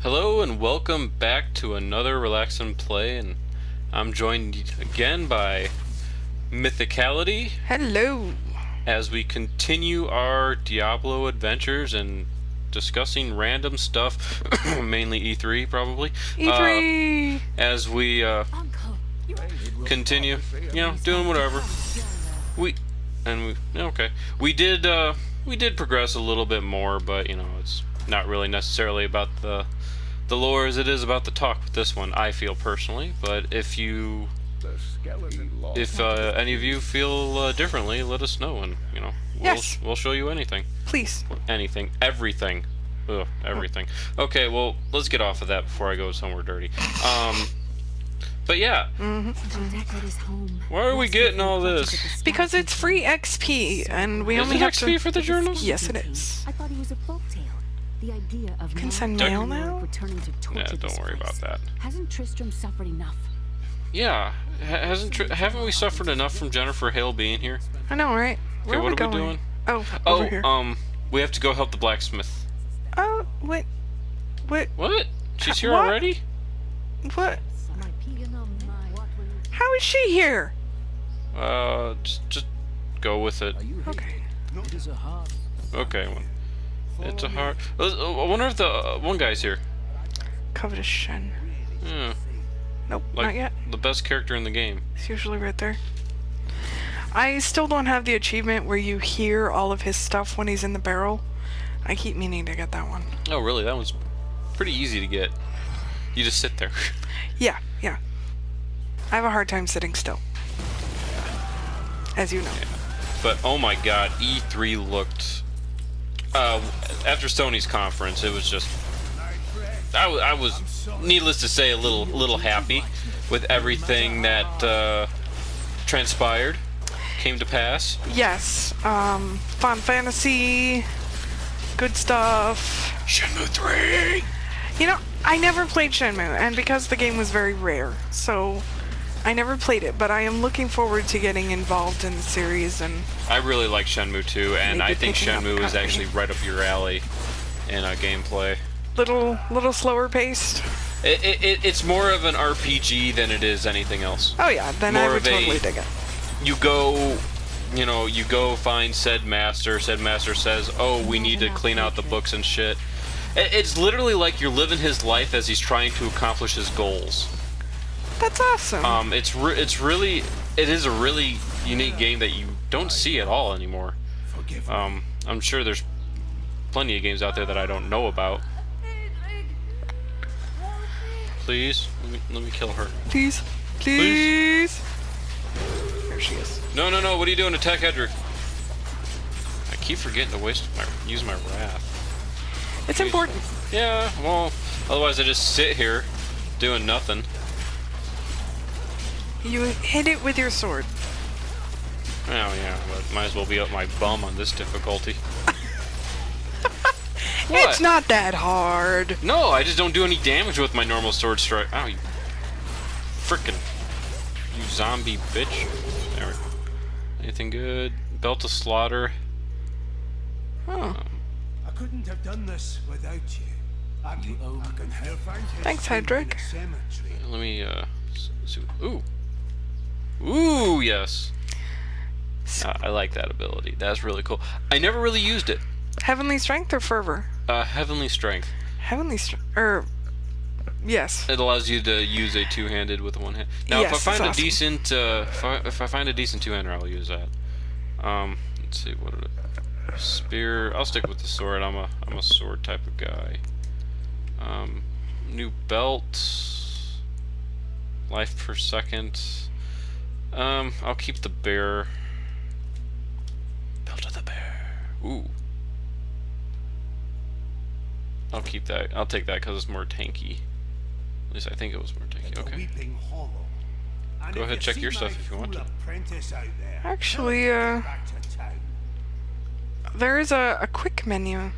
Hello and welcome back to another Relax and Play, and I'm joined again by Mythicality Hello. as we continue our Diablo adventures and discussing random stuff, mainly E3 probably. E3. As we continue, doing whatever. We we did progress a little bit more, but it's not really necessarily about the lore as it is about the talk with this one, I feel personally. But if any of you feel differently, let us know, and Yes. we'll show you anything. Please. Anything, everything. Ugh, everything. Okay, well, let's get off of that before I go somewhere dirty. But yeah. Why are we getting all this? Because it's free XP, and we Is only it have XP for the journals? Yes, it is. I thought he was a folktale. The idea of Can send mail now? returning to torture Yeah, this don't worry about place. that. Hasn't Tristram suffered enough? Yeah, haven't we suffered enough from Jennifer Hale being here? I know, right? Okay, Where what are are we we doing? Oh, over here. We have to go help the blacksmith. Oh, what? What? She's here What? already? What? How is she here? Just go with it. Okay. Okay, it's a hard. I wonder if the one guy's here. Covetous Shen. Yeah, Nope, like not yet. the best character in the game. It's usually right there. I still don't have the achievement where you hear all of his stuff when he's in the barrel. I keep meaning to get that one. Oh, really? That one's pretty easy to get. You just sit there. Yeah. I have a hard time sitting still. As you know. Yeah. But oh my God, E3 looked. After Sony's conference, it was just. I was, needless to say, a little happy with everything that transpired, came to pass. Yes. Final Fantasy. Good stuff. Shenmue 3. I never played Shenmue, and because the game was very rare, so I never played it, but I am looking forward to getting involved in the series. And I really like Shenmue 2, and Maybe I think picking up Shenmue is copy. actually right up your alley in gameplay. little slower paced. It's more of an RPG than it is anything else. Oh yeah, then I More would of a- totally dig it. You go find said master. Said master says, "Oh, we need to clean out the books and shit." It's literally like you're living his life as he's trying to accomplish his goals. That's awesome. It is a really unique game that you don't see at all anymore. I'm sure there's plenty of games out there that I don't know about. Please, let me kill her. Please. There she is. No, what are you doing? Attack Edric. I keep forgetting to use my wrath. It's important. Yeah, well, otherwise I just sit here doing nothing. You hit it with your sword. Oh yeah, but might as well be up my bum on this difficulty. What? It's not that hard. No, I just don't do any damage with my normal sword strike. Ow, you zombie bitch. There we go. Anything good? Belt of Slaughter. Oh. I couldn't have done this without you. I can help find his Thanks, tomb in Hedrick. the cemetery. Let me see. Ooh, yes. I like that ability. That's really cool. I never really used it. Heavenly Strength or Fervor? Heavenly Strength. Heavenly Strength. Yes. It allows you to use a two-handed with one hand. Now, Yes, if I find it's a awesome. decent, if I find a decent two-hander, I'll use that. Let's see what it. Spear. I'll stick with the sword. I'm a sword type of guy. New belt. Life per second. I'll keep the bear. Belt of the bear. Ooh. I'll keep that. I'll take that because it's more tanky. At least I think it was more tanky. The Okay. Weeping Hollow. And Go if ahead, you check see your my stuff if you want fool to. apprentice out there, Actually, tell him to get back to town. There is a quick menu.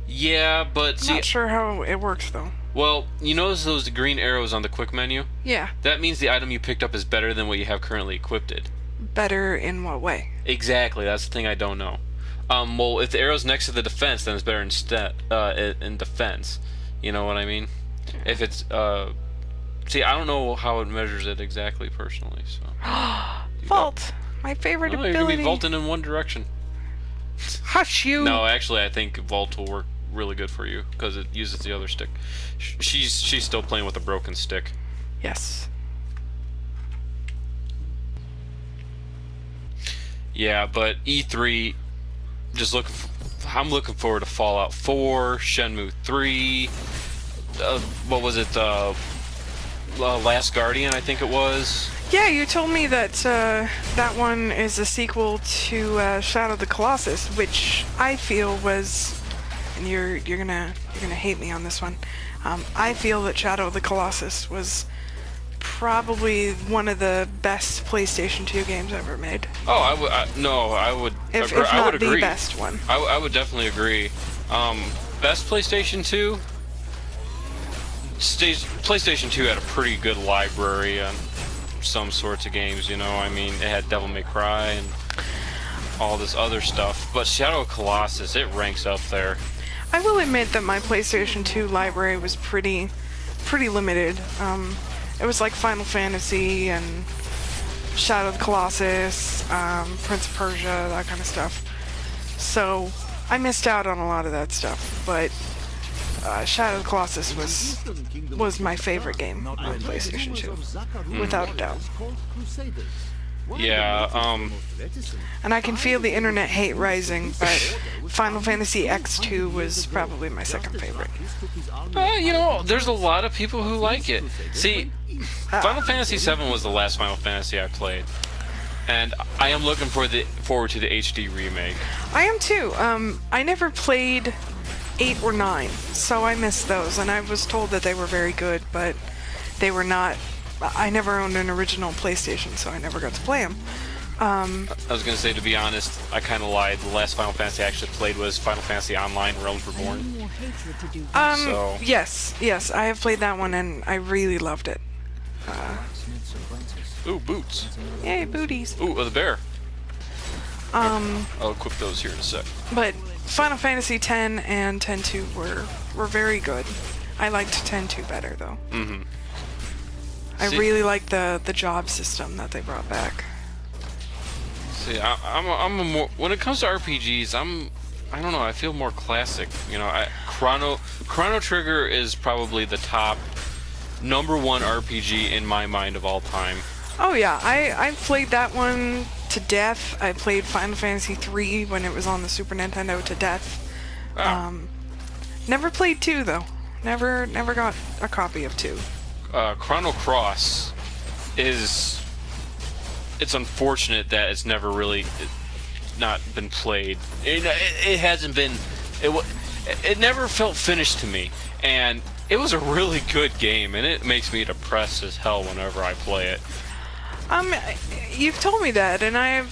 Yeah, but see, Not sure how it works though. well, you notice those green arrows on the quick menu? Yeah. That means the item you picked up is better than what you have currently equipped. Better in what way? Exactly, that's the thing I don't know. Well, if the arrow's next to the defense, then it's better instead in defense. You know what I mean? If it's see, I don't know how it measures it exactly personally. So Vault, my favorite you're gonna ability. be vaulting in one direction. Hush you. No, actually, I think vault will work really good for you because it uses the other stick. She's still playing with a broken stick. Yes. Yeah, but E3, just looking. I'm looking forward to Fallout 4, Shenmue 3. What was it? Last Guardian, I think it was. Yeah, you told me that that one is a sequel to Shadow of the Colossus, which I feel was, and you're gonna hate me on this one. I feel that Shadow of the Colossus was probably one of the best PlayStation 2 games ever made. Oh, I would. If I not would agree. the best one. I would definitely agree. Best PlayStation 2. PlayStation 2 had a pretty good library on some sorts of games. You know, I mean, it had Devil May Cry and all this other stuff. But Shadow of Colossus, it ranks up there. I will admit that my PlayStation 2 library was pretty limited. It was like Final Fantasy and Shadow of the Colossus, Prince of Persia, that kind of stuff. So I missed out on a lot of that stuff, but Shadow of the Colossus was my favorite game on PlayStation 2, without a doubt. Yeah, And I can feel the internet hate rising, but Final Fantasy X2 was probably my second favorite. you know, there's a lot of people who like it. See, Final Fantasy VII was the last Final Fantasy I played, and I am looking forward to the HD remake. I am too. I never played 8 or 9, so I missed those, and I was told that they were very good, but they were not. I never owned an original PlayStation, so I never got to play them. I was gonna say, to be honest, I kind of lied. The last Final Fantasy I actually played was Final Fantasy Online: Realms Reborn. More hatred to do. So Yes, I have played that one, and I really loved it. ooh, boots. Yay, booties. Ooh, the bear. I'll equip those here in a sec. But Final Fantasy X and X-2 were very good. I liked X-2 better, though. Mm-hmm. I See- really liked the job system that they brought back. See, I'm a more, when it comes to RPGs, I don't know, I feel more classic. You know, Chrono Trigger is probably the top #1 RPG in my mind of all time. Oh yeah, I played that one to death. I played Final Fantasy III when it was on the Super Nintendo to death. Wow. Never played 2 though. Never got a copy of 2. Chrono Cross it's unfortunate that it's never really not been played. It hasn't been. It never felt finished to me, and it was a really good game, and it makes me depressed as hell whenever I play it. You've told me that, and I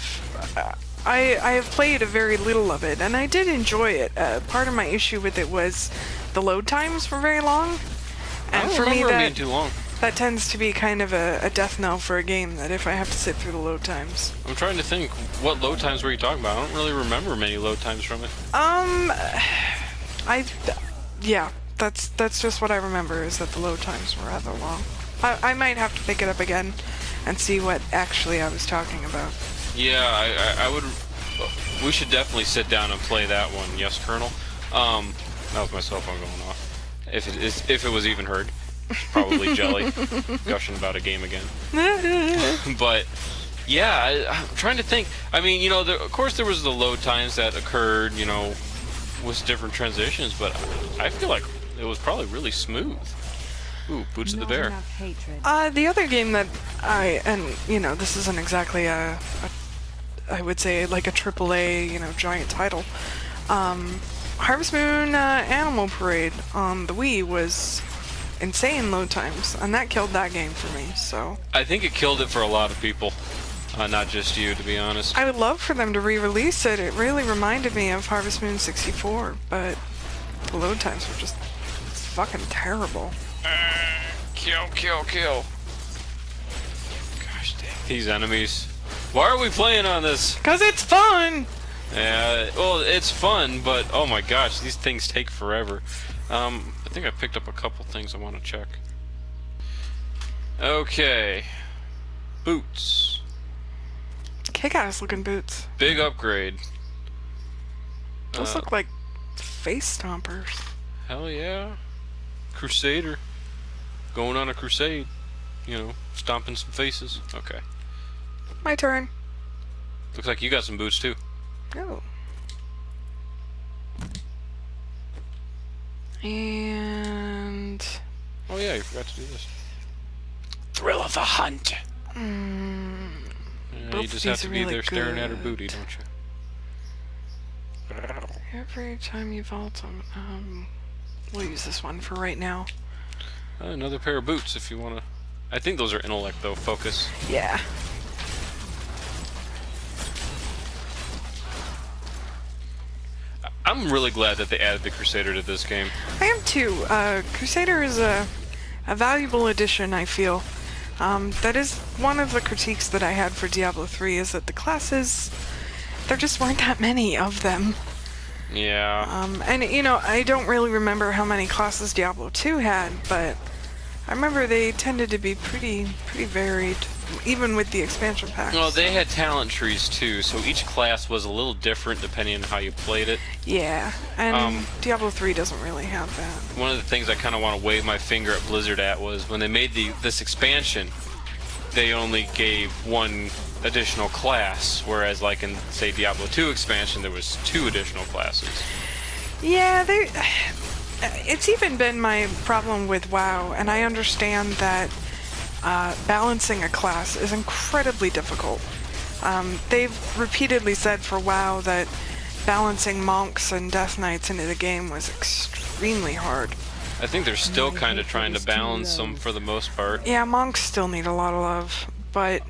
have played a very little of it, and I did enjoy it. Part of my issue with it was the load times were very long, I and don't for me remember it being too long. that tends to be kind of a death knell for a game, that if I have to sit through the load times. I'm trying to think, what load times were you talking about? I don't really remember many load times from it. Yeah, that's just what I remember, is that the load times were rather long. I might have to pick it up again and see what actually I was talking about. Yeah, I would. We should definitely sit down and play that one. Yes, Colonel. That was my cell phone going off. If it was even heard. Probably Jelly gushing about a game again. But yeah, I'm trying to think. I mean, you know, of course there was the load times that occurred, you know, with different transitions, but I feel like it was probably really smooth. Ooh, Boots of the Not Bear. enough hatred. The other game that this isn't exactly I would say like a AAA, giant title. Harvest Moon Animal Parade on the Wii was insane load times, and that killed that game for me, so. I think it killed it for a lot of people, not just you, to be honest. I would love for them to re-release it. It really reminded me of Harvest Moon 64, but the load times were just fucking terrible. Kill. Gosh dang. These enemies. Why are we playing on this? 'Cause it's fun! Yeah, well, it's fun, but oh my gosh, these things take forever. I think I picked up a couple things I want to check. Okay. Boots. Kick-ass looking boots. Big upgrade. Those look like face stompers. Hell yeah. Crusader. Going on a crusade. You know, stomping some faces. Okay. My turn. Looks like you got some boots too. Oh. And... Oh yeah, you forgot to do this. Thrill of the hunt. Yeah, you just have to be there staring at her booty, don't you? Every time you vault, we'll use this one for right now. Another pair of boots if you want to. I think those are intellect though, focus. Yeah. I'm really glad that they added the Crusader to this game. I am too. Crusader is a valuable addition, I feel. That is one of the critiques that I had for Diablo 3, is that the classes, there just weren't that many of them. Yeah. And, you know, I don't really remember how many classes Diablo 2 had, but I remember they tended to be pretty varied, even with the expansion packs. Well, they had talent trees too, so each class was a little different depending on how you played it. Yeah, and Diablo 3 doesn't really have that. One of the things I kind of want to wave my finger at Blizzard at was when they made this expansion, they only gave one additional class, whereas like in, say, Diablo 2 expansion, there was 2 additional classes. Yeah, it's even been my problem with WoW, and I understand that balancing a class is incredibly difficult. They've repeatedly said for WoW that balancing monks and death knights into the game was extremely hard. I think they're still kind of trying to balance them for the most part. Yeah, monks still need a lot of love, but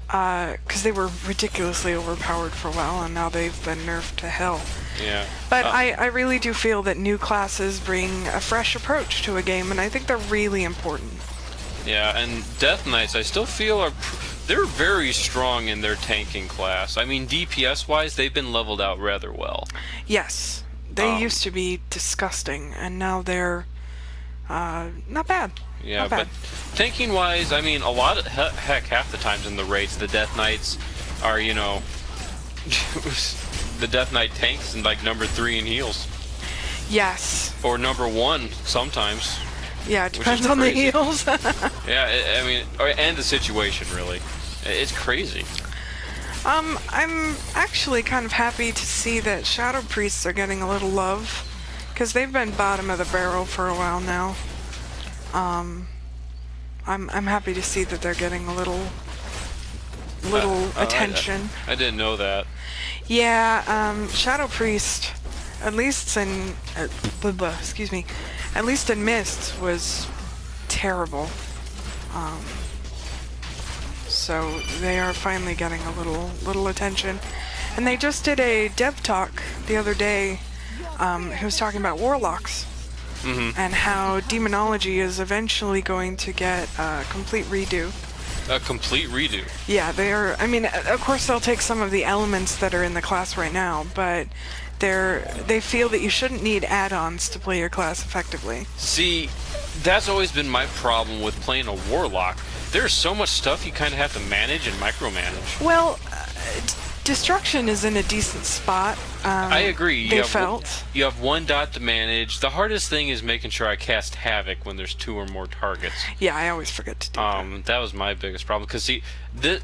because they were ridiculously overpowered for WoW, and now they've been nerfed to hell. Yeah. But I really do feel that new classes bring a fresh approach to a game, and I think they're really important. Yeah, and Death Knights I still feel they're very strong in their tanking class. I mean, DPS-wise, they've been leveled out rather well. Yes, they used to be disgusting, and now they're not bad. Yeah, not bad. but tanking-wise, I mean, a lot of, heck, half the times in the raids, the Death Knights are, you know, the Death Knight tanks in like number 3 in heals. Yes. Or number 1 sometimes. Yeah, it depends on the heals. Yeah, I mean, and the situation, really. It's crazy. I'm actually kind of happy to see that Shadow Priests are getting a little love, because they've been bottom of the barrel for a while now. I'm happy to see that they're getting a little attention. I didn't know that. Yeah, Shadow Priest, at least in excuse me, at least in Mist, was terrible. So they are finally getting a little attention, and they just did a dev talk the other day. Who was talking about warlocks. Mm-hmm. And how demonology is eventually going to get a complete redo. A complete redo? Yeah, they are. I mean, of course they'll take some of the elements that are in the class right now, but they feel that you shouldn't need add-ons to play your class effectively. See, that's always been my problem with playing a warlock. There's so much stuff you kind of have to manage and micromanage. Well, destruction is in a decent spot. I agree. You have 1 dot to manage. The hardest thing is making sure I cast Havoc when there's 2 or more targets. Yeah, I always forget to do that. That was my biggest problem. Because see,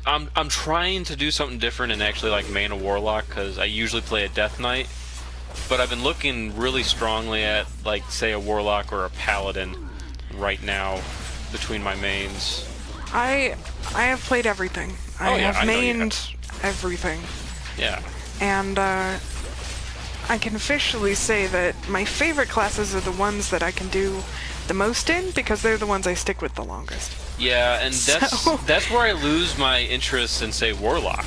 I'm trying to do something different and actually like main a warlock, because I usually play a Death Knight. But I've been looking really strongly at, like, say, a warlock or a paladin right now between my mains. I have played everything. I have mained everything. Yeah. And I can officially say that my favorite classes are the ones that I can do the most in, because they're the ones I stick with the longest. Yeah, and that's where I lose my interest in, say, warlock.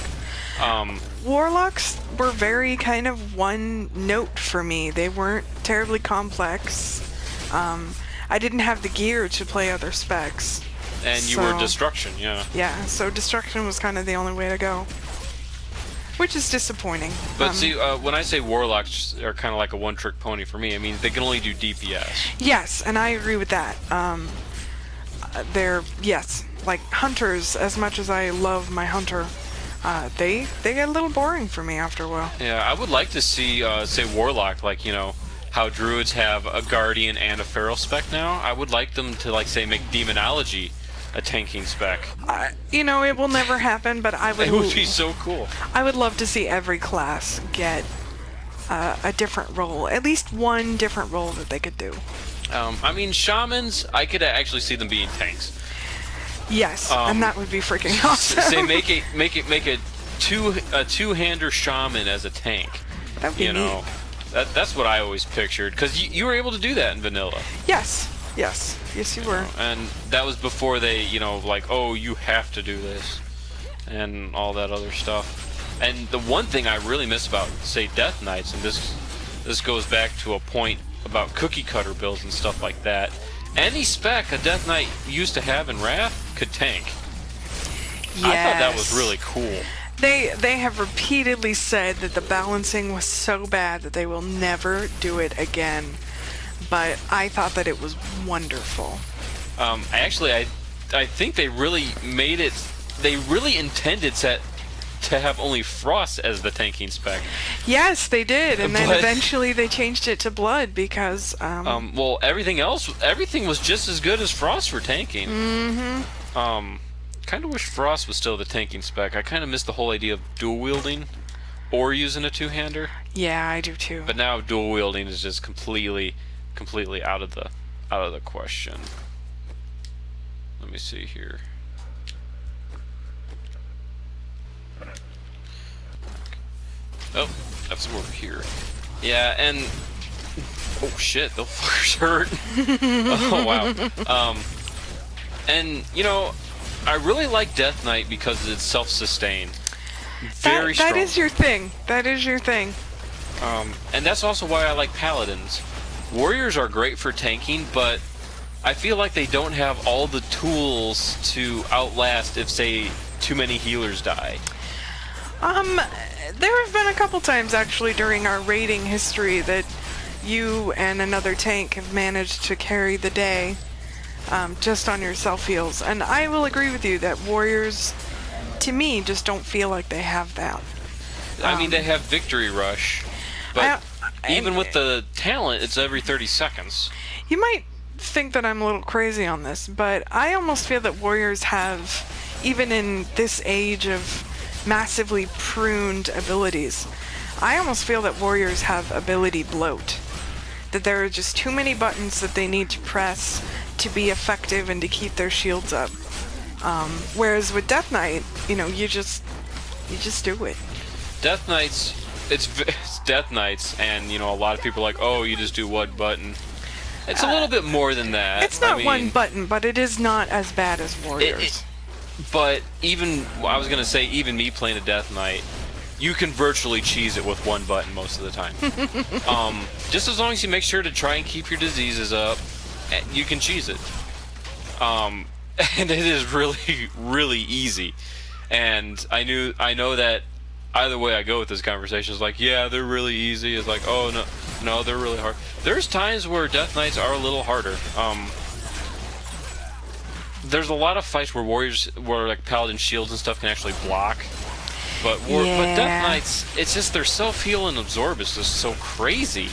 Warlocks were very kind of one note for me. They weren't terribly complex. I didn't have the gear to play other specs. And you were destruction, yeah. Yeah, so destruction was kind of the only way to go. which is disappointing. But see, when I say warlocks are kind of like a one-trick pony for me, I mean they can only do DPS. Yes, and I agree with that. They're, yes, like hunters, as much as I love my hunter, they get a little boring for me after a while. Yeah, I would like to see, say, warlock, like, you know, how druids have a guardian and a feral spec now. I would like them to, like, say, make demonology a tanking spec. You know, it will never happen, but I would. It would be so cool. I would love to see every class get a different role, at least one different role that they could do. I mean, shamans, I could actually see them being tanks. Yes, and that would be freaking awesome. Say, make a two-hander shaman as a tank. That'd be neat. That's what I always pictured, because you were able to do that in vanilla. Yes, you were. And that was before they, you know, like, oh, you have to do this, and all that other stuff. And the one thing I really miss about, say, Death Knights, and this goes back to a point about cookie cutter builds and stuff like that. Any spec a Death Knight used to have in Wrath could tank. Yes. I thought that was really cool. They have repeatedly said that the balancing was so bad that they will never do it again. But I thought that it was wonderful. I think they really made it. They really intended to have only Frost as the tanking spec. Yes, they did, and then eventually they changed it to Blood because. Well, everything was just as good as Frost for tanking. Mm-hmm. Kind of wish Frost was still the tanking spec. I kind of miss the whole idea of dual wielding, or using a two-hander. Yeah, I do too. But now dual wielding is just completely out of the question. Let me see here. Oh, that's over here. Yeah, and oh shit, those fuckers hurt. Oh wow. And you know, I really like Death Knight because it's self-sustained. Very strong. That is your thing. That is your thing. And that's also why I like Paladins. Warriors are great for tanking, but I feel like they don't have all the tools to outlast if, say, too many healers die. There have been a couple times actually during our raiding history that you and another tank have managed to carry the day just on your self heals, and I will agree with you that warriors, to me, just don't feel like they have that. I mean, they have Victory Rush, but even with the talent, it's every 30 seconds. You might think that I'm a little crazy on this, but I almost feel that warriors have, even in this age of massively pruned abilities, I almost feel that warriors have ability bloat. That there are just too many buttons that they need to press to be effective and to keep their shields up. Whereas with Death Knight, you know, you just do it. Death Knights, it's Death Knights, and you know, a lot of people are like, oh, you just do one button. It's a little bit more than that. It's not one button, but it is not as bad as warriors. But even, I was gonna say, even me playing a Death Knight, you can virtually cheese it with one button most of the time. Just as long as you make sure to try and keep your diseases up, you can cheese it. And it is really, really easy. And I know that either way I go with this conversation is like, yeah, they're really easy. It's like, oh no, they're really hard. There's times where Death Knights are a little harder. There's a lot of fights where warriors, where like paladin shields and stuff can actually block. But Death Knights, it's just their self-heal and absorb is just so crazy.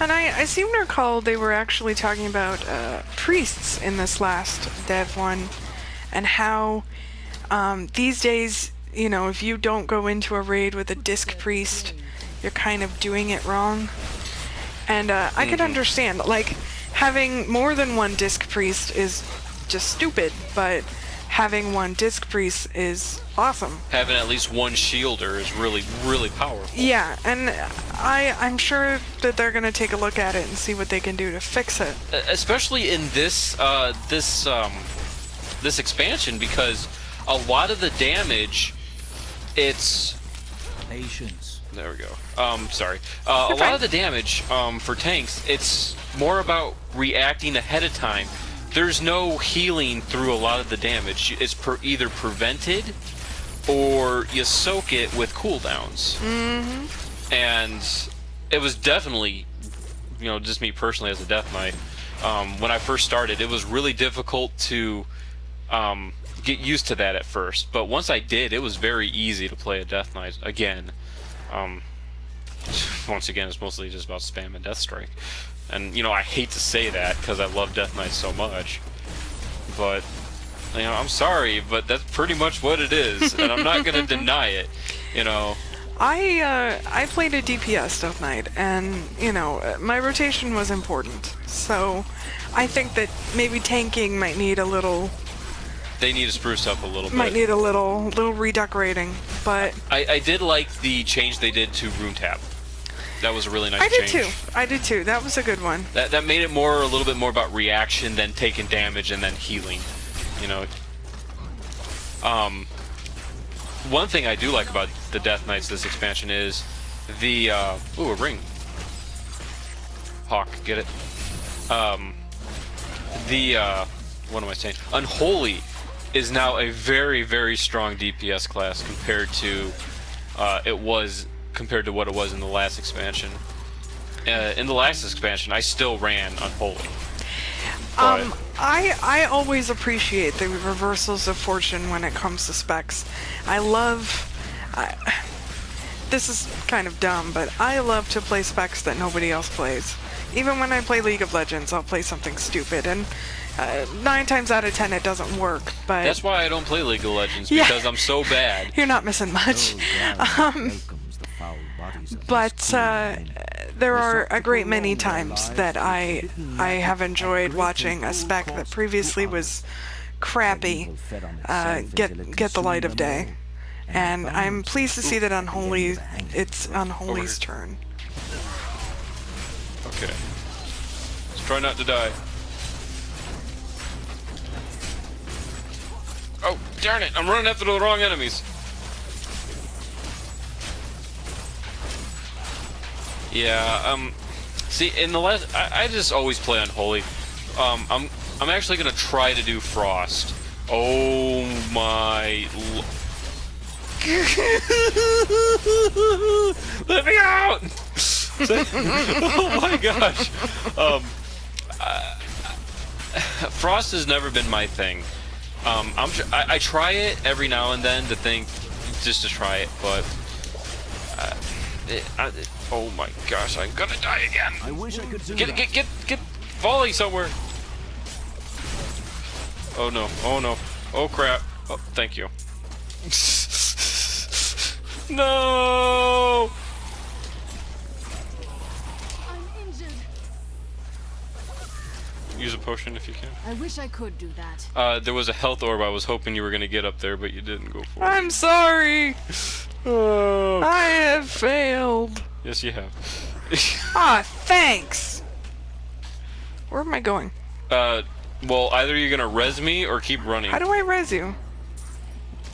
And I seem to recall they were actually talking about priests in this last Dev one, and how these days, you know, if you don't go into a raid with a disc priest, you're kind of doing it wrong. And I could understand, like, having more than one disc priest is just stupid, but having one disc priest is awesome. Having at least one shielder is really, really powerful. Yeah, and I'm sure that they're gonna take a look at it and see what they can do to fix it. Especially in this this expansion, because a lot of the damage, it's Patience. there we go. Sorry. A lot of the damage for tanks, it's more about reacting ahead of time. There's no healing through a lot of the damage. It's either prevented or you soak it with cooldowns. Mm-hmm. And it was definitely, just me personally as a Death Knight. When I first started, it was really difficult to get used to that at first. But once I did, it was very easy to play a Death Knight again. Once again, it's mostly just about spam and Death Strike. And, I hate to say that because I love Death Knight so much. But, I'm sorry, but that's pretty much what it is. And I'm not going to deny it, I played a DPS Death Knight, and, my rotation was important. So I think that maybe tanking might need a little... They need to spruce up a little bit. Might need a little redecorating, but... I did like the change they did to Rune Tap. That was a really nice change. I did too. That was a good one. That made it a little bit more about reaction than taking damage and then healing. One thing I do like about the Death Knights this expansion is the ooh, a ring. Hawk, get it? What am I saying? Unholy is now a very, very strong DPS class compared to what it was in the last expansion. In the last expansion, I still ran Unholy. But I always appreciate the reversals of fortune when it comes to specs. This is kind of dumb, but I love to play specs that nobody else plays. Even when I play League of Legends, I'll play something stupid, and 9 times out of 10 it doesn't work, but... That's why I don't play League of Legends, because I'm so bad. You're not missing much. But there are a great many times that I have enjoyed watching a spec that previously was crappy get the light of day. And I'm pleased to see that it's Unholy's turn. Okay. Let's try not to die. Oh, darn it! I'm running after the wrong enemies. Yeah, see, in the last... I just always play Unholy. I'm actually gonna try to do Frost. Oh my... Let me out! Oh my gosh. Frost has never been my thing. I try it every now and then just to try it, but oh my gosh, I'm gonna die again. I wish I could do Get volley somewhere. Oh no, oh no, oh crap. Oh, thank you. No! I'm injured. Use a potion if you can. I wish I could do that. There was a health orb I was hoping you were gonna get up there, but you didn't go for it. I'm sorry! Oh. I have failed. Yes, you have. Thanks! Where am I going? Well, either you're gonna res me or keep running. How do I res you?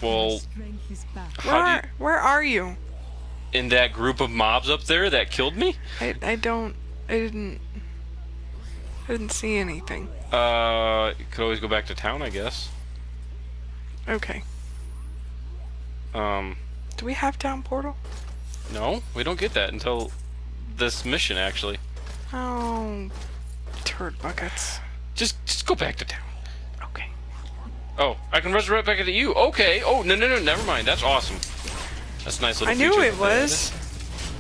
Well, Strength is back. Where are you? in that group of mobs up there that killed me? I didn't see anything. You could always go back to town, I guess. Okay. Do we have town portal? No, we don't get that until this mission, actually. Oh, turd buckets. Just go back to town. Okay. Oh, I can resurrect back into you. Okay. Oh, no, never mind. That's awesome. That's a nice little I knew feature it was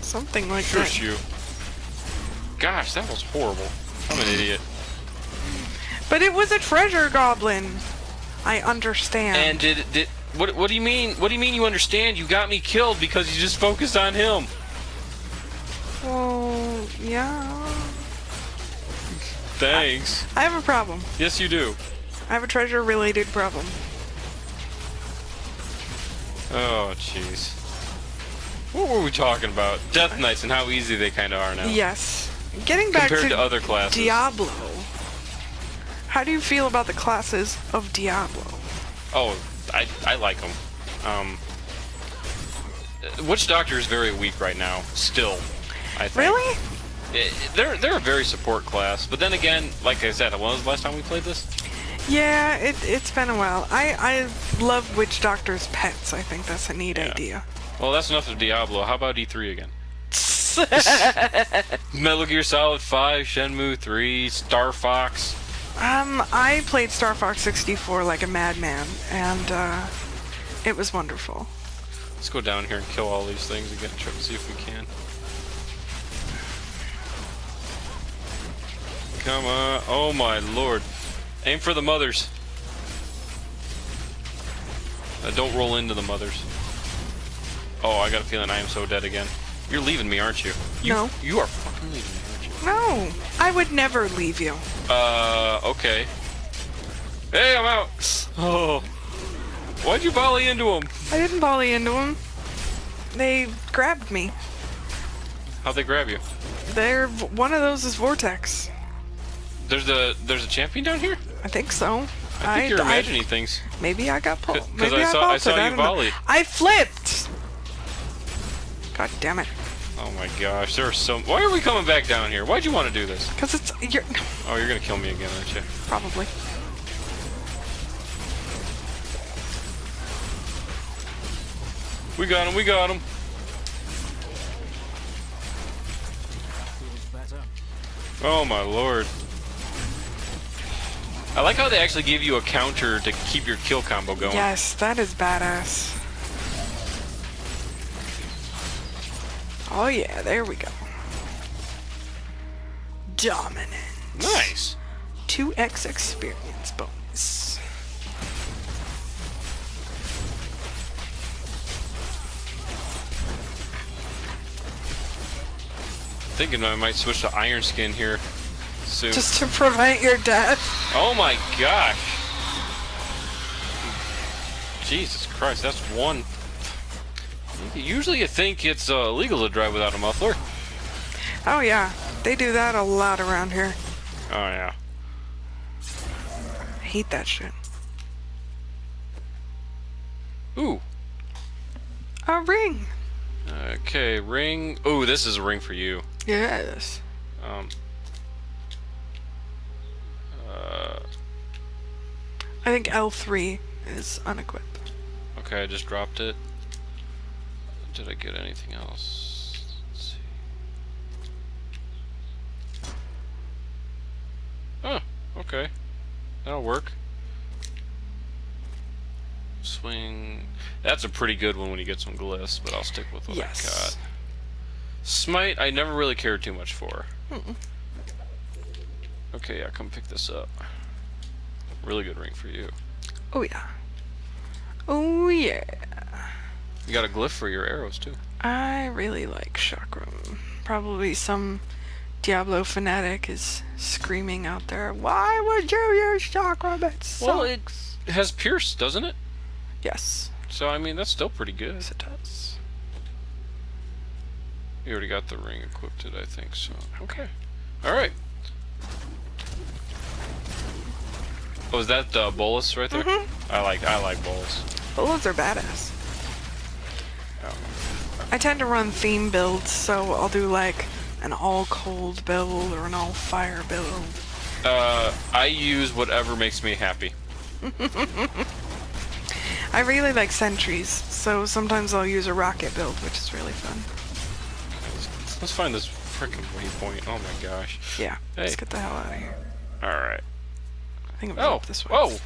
something like that. Shush you. Gosh, that was horrible. I'm an idiot. But it was a treasure goblin. I understand. And did what do you mean? What do you mean you understand? You got me killed because you just focused on him. Well, yeah. Thanks. I have a problem. Yes, you do. I have a treasure-related problem. Oh, jeez. What were we talking about? Death Knights and how easy they kind of are now. Yes. Getting back Compared to other classes. Diablo. How do you feel about the classes of Diablo? Oh, I like them. Witch Doctor is very weak right now. Still, I think. Really? They're a very support class, but then again, like I said, when was the last time we played this? Yeah, it's been a while. I love Witch Doctor's pets. I think that's a neat idea. Well, that's enough of Diablo. How about E3 again? Metal Gear Solid 5, Shenmue 3, Star Fox. I played Star Fox 64 like a madman, and it was wonderful. Let's go down here and kill all these things again. Try to see if we can. Come on. Oh my lord. Aim for the mothers. Don't roll into the mothers. Oh, I got a feeling I am so dead again. You're leaving me, aren't you? No. You are fucking leaving me, aren't you? No, I would never leave you. Okay. Hey, I'm out. Oh. Why'd you volley into him? I didn't volley into them. They grabbed me. How'd they grab you? One of those is Vortex. There's a champion down here? I think so. I think you're imagining things. Maybe I got pulled. Because Maybe I saw bolted. you volley. I flipped. God damn it. Oh my gosh, there are so. Why are we coming back down here? Why'd you want to do this? Because you're Oh, you're gonna kill me again, aren't you? probably. We got him. We got him. Oh my lord. I like how they actually give you a counter to keep your kill combo going. Yes, that is badass. Oh yeah, there we go. Dominant. Nice. 2x experience bonus. Thinking I might switch to Iron Skin here soon. Just to prevent your death. Oh my gosh. Jesus Christ, that's one. Usually you think it's illegal to drive without a muffler. Oh yeah, they do that a lot around here. Oh yeah. I hate that shit. Ooh. A ring. Okay, ring. Ooh, this is a ring for you. Yes. I think L3 is unequipped. Okay, I just dropped it. Did I get anything else? Let's see. Oh, okay. That'll work. Swing. That's a pretty good one when you get some glyphs, but I'll stick with what I got. Smite, I never really cared too much for. Okay, yeah, come pick this up. Really good ring for you. Oh yeah. Oh yeah. You got a glyph for your arrows too. I really like chakram. Probably some Diablo fanatic is screaming out there, "Why would you use chakram? It sucks." Well, it has pierce, doesn't it? Yes. So I mean, that's still pretty good. Yes, it does. You already got the ring equipped, I think. So okay. All right. Oh, is that bolus right there? I like bolus. Bullets are badass. Oh. I tend to run theme builds, so I'll do like an all cold build or an all fire build. I use whatever makes me happy. I really like sentries, so sometimes I'll use a rocket build, which is really fun. Let's find this freaking waypoint. Oh my gosh. Yeah, Hey. let's get the hell out of here. All right. I think it was Oh. up this way. Whoa.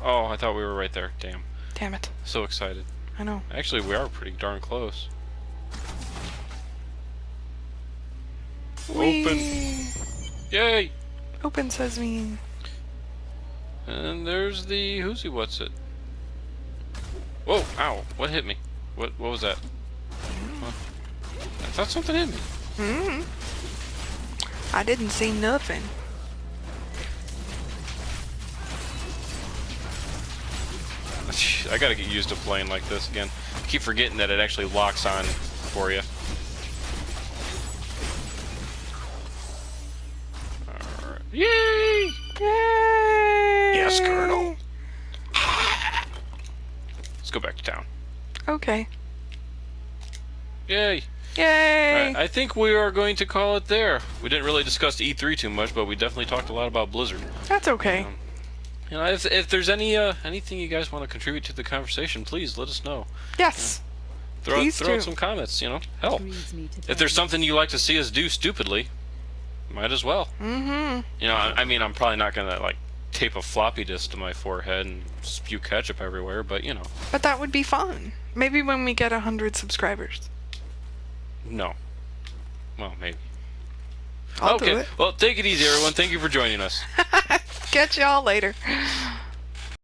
Oh, I thought we were right there. Damn. Damn it. So excited. I know. Actually, we are pretty darn close. Whee! Open. Yay! Open sesame. And there's the who's he what's it. Whoa! Ow! What hit me? What was that? What? I thought something hit me. I didn't see nothing. I gotta get used to playing like this again. I keep forgetting that it actually locks on for you. Alright. Yay! Yay! Yes, Colonel. Let's go back to town. Okay. Yay! Yay! Alright, I think we are going to call it there. We didn't really discuss E3 too much, but we definitely talked a lot about Blizzard. That's okay. You know, if there's anything you guys want to contribute to the conversation, please let us know. Yes. Throw Please out do. some comments. You know, hell, Grieves me to if there's something you like to see us do stupidly, might as well. Mm-hmm. You know, I mean, I'm probably not gonna like tape a floppy disk to my forehead and spew ketchup everywhere, but you know, But that would be fun. Maybe when we get 100 subscribers. no. Well, maybe. I'll Okay. do it. Well, take it easy, everyone. Thank you for joining us. Catch y'all later.